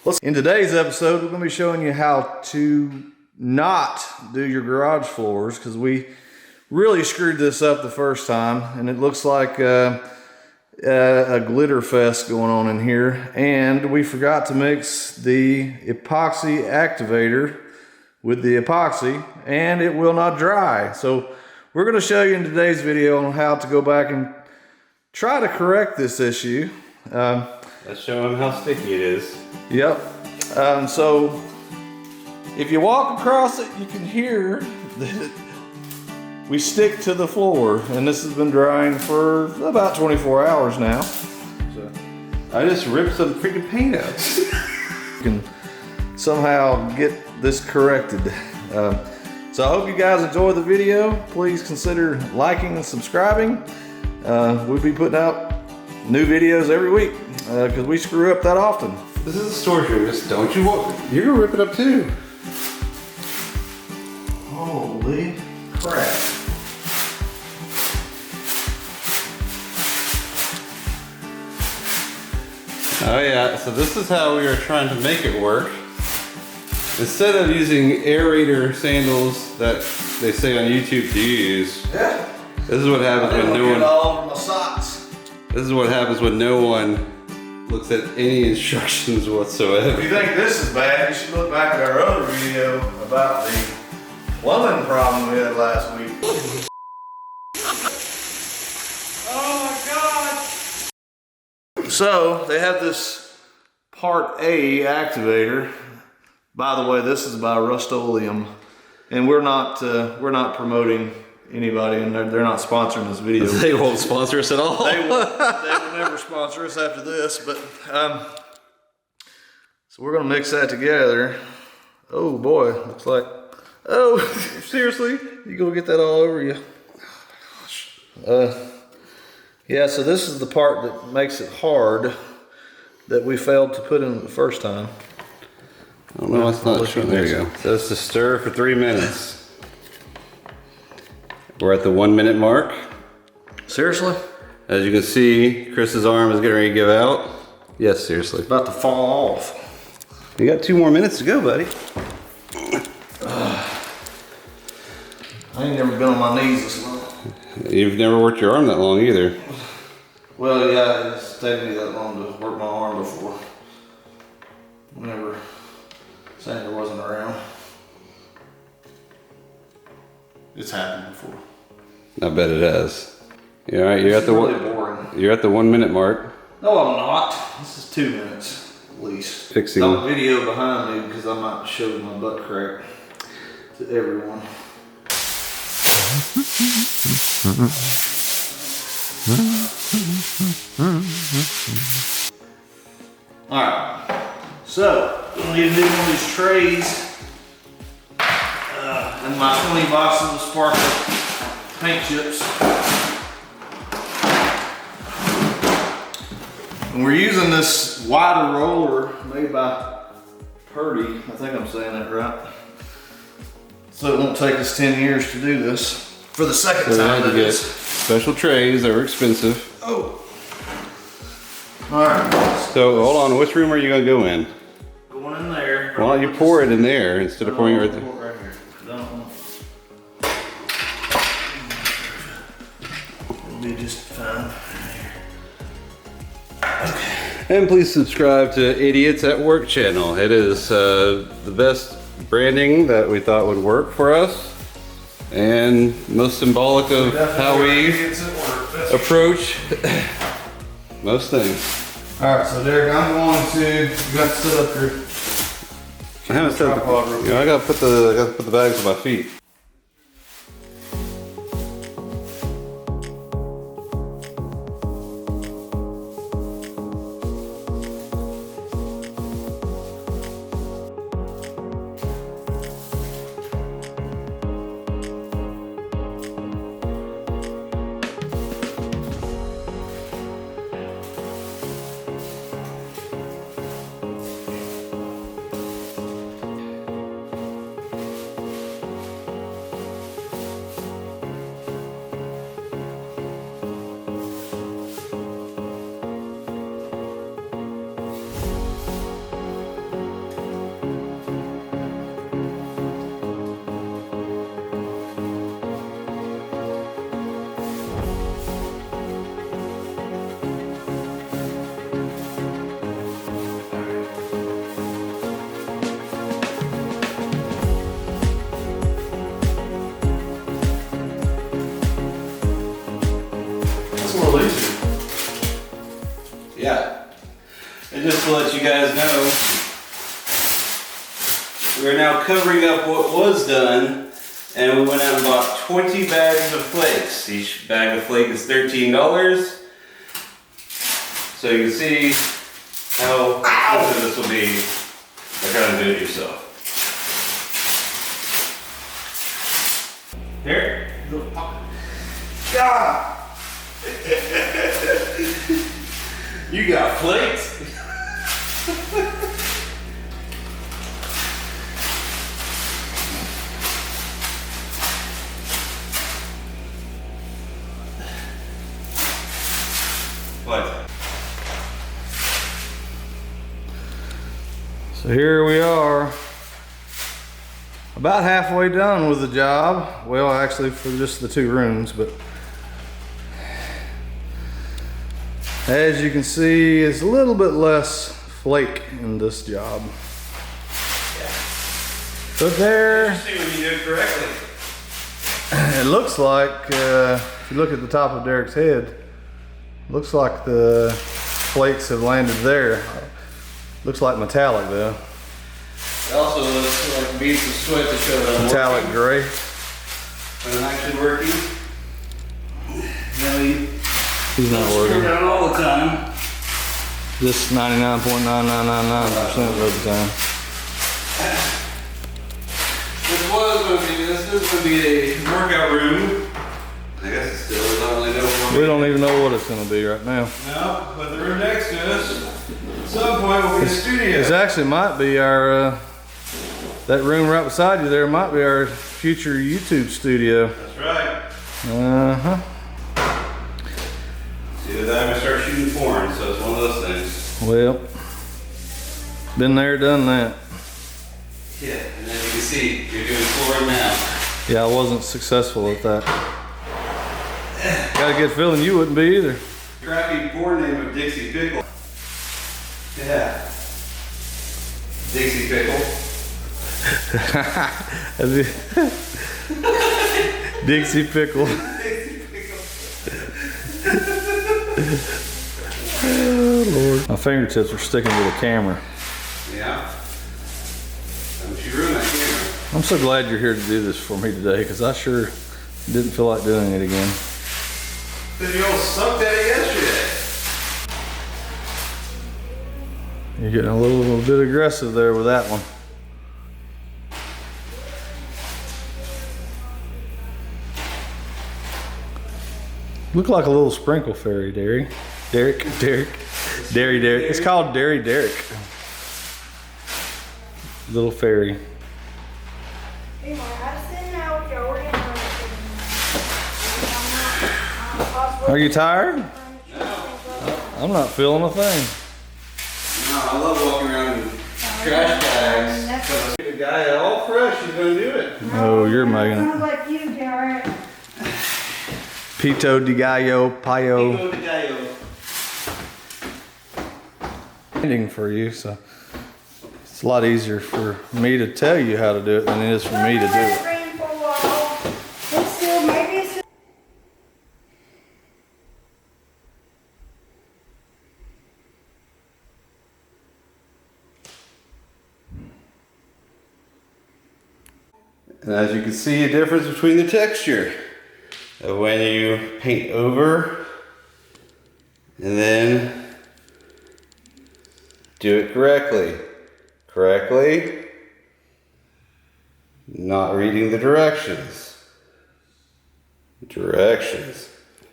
In today's episode, we're going to be showing you how to not do your garage floors, because we really screwed this up the first time, and it looks like a glitter fest going on in here. And we forgot to mix the epoxy activator with the epoxy, and it will not dry. So we're going to show you in today's video on how to go back and try to correct this issue. Let's show them how sticky it is. Yep. So if you walk across it, you can hear that we stick to the floor, and this has been drying for about 24 hours now. So I just ripped some freaking paint out. you can somehow get this corrected. So I hope you guys enjoy the video. Please consider liking and subscribing. We'll be putting out new videos every week because we screw up that often. This is a storage room. Just don't you want? You're gonna rip it up too. Holy crap! Oh yeah. So this is how we are trying to make it work. Instead of using aerator sandals that they say on YouTube to use, Yeah. this is what happens when no one. All over my socks. This is what happens when no one looks at any instructions whatsoever. If you think this is bad, you should look back at our other video about the plumbing problem we had last week. Oh my God! So they have this Part A activator. By the way, this is by Rust-Oleum, and we're not promoting anybody, and they're not sponsoring this video. They won't sponsor us at all. They will never sponsor us after this, but so we're gonna mix that together. Oh boy, looks like, oh, seriously? You gonna get that all over you? Yeah, so this is the part that makes it hard that we failed to put in the first time. I don't know, it's not showing. There you go. So it's to stir for 3 minutes. We're at the 1 minute mark. Seriously? As you can see, Chris's arm is getting ready to give out. Yes, seriously. About to fall off. You got 2 more minutes to go, buddy. I ain't never been on my knees this long. You've never worked your arm that long either. Well, yeah, it's taken me that long to work my arm before. Whenever Sandra wasn't around. It's happened before. I bet it has. Yeah, all right, you're at the really boring. You're at the 1 minute mark. No, I'm not. This is 2 minutes at least. Fixing. Don't video behind me because I might show my butt crack to everyone. All right. So we need to do one of these trays. And my 20 boxes of sparkle paint chips. And we're using this wider roller made by Purdy. I think I'm saying that right. So it won't take us 10 years to do this. For the second time to get special trays that were expensive. Oh. All right. So hold on, which room are you gonna go in? Going in there. Why don't you pour it in there instead of pouring it right there? It'll be just fine. And please subscribe to Idiots at Work channel. It is the best branding that we thought would work for us, and most symbolic of how we approach most things. All right, so Derek, I'm going to, you got to set up your I haven't set up the, you know, I gotta put the bags on my feet. you guys know, we are now covering up what was done, and we went out and bought 20 bags of flakes. Each bag of flake is $13. So you can see how expensive this will be by trying to do it yourself. Here. God! You got flakes? What? So here we are, about halfway done with the job. Well, actually for just the 2 rooms, but as you can see, it's a little bit less flake in this job. Yeah. But there, See when you do it correctly. it looks like, if you look at the top of Derek's head, looks like the flakes have landed there. Looks like metallic though. It also looks like beads of sweat to show that I'm Metallic working. gray. When I'm actually working. Now He's not screw working. down all the time. Just 99.9999% of the time. This was going to be, this is going to be a workout room. I guess it still is, I don't really know. We don't even know what it's gonna be right now. No, but the room next to us, at some point will be a studio. This actually might be our, that room right beside you there might be our future YouTube studio. That's right. Uh-huh. See, then I start shooting porn, so it's one of those things. Well, been there, done that. Yeah, and as you can see, you're doing flooring now. Yeah, I wasn't successful at that. Got a good feeling you wouldn't be either. Crappy porn name of Dixie Pickle. Yeah. Dixie Pickle. Dixie Pickle. Dixie Pickle. Oh, Lord. My fingertips are sticking to the camera. Yeah. Don't you ruin that camera. I'm so glad you're here to do this for me today, because I sure didn't feel like doing it again. Because you all sucked at it yesterday. You're getting a little bit aggressive there with that one. Look like a little sprinkle fairy, Derek. Derek. Derry. It's called Derek. Little fairy. Are you tired? No. I'm not feeling a thing. No, I love walking around in trash bags. The guy all fresh is going to do it. Oh, you're making Sounds it. like you, Derek. Pito di gallo, payo. Go to Gallo. Ending for you, so it's a lot easier for me to tell you how to do it than it is for me to do it. It's still, maybe it's still. And as you can see, a difference between the texture of when you paint over and then do it correctly. Not reading the directions.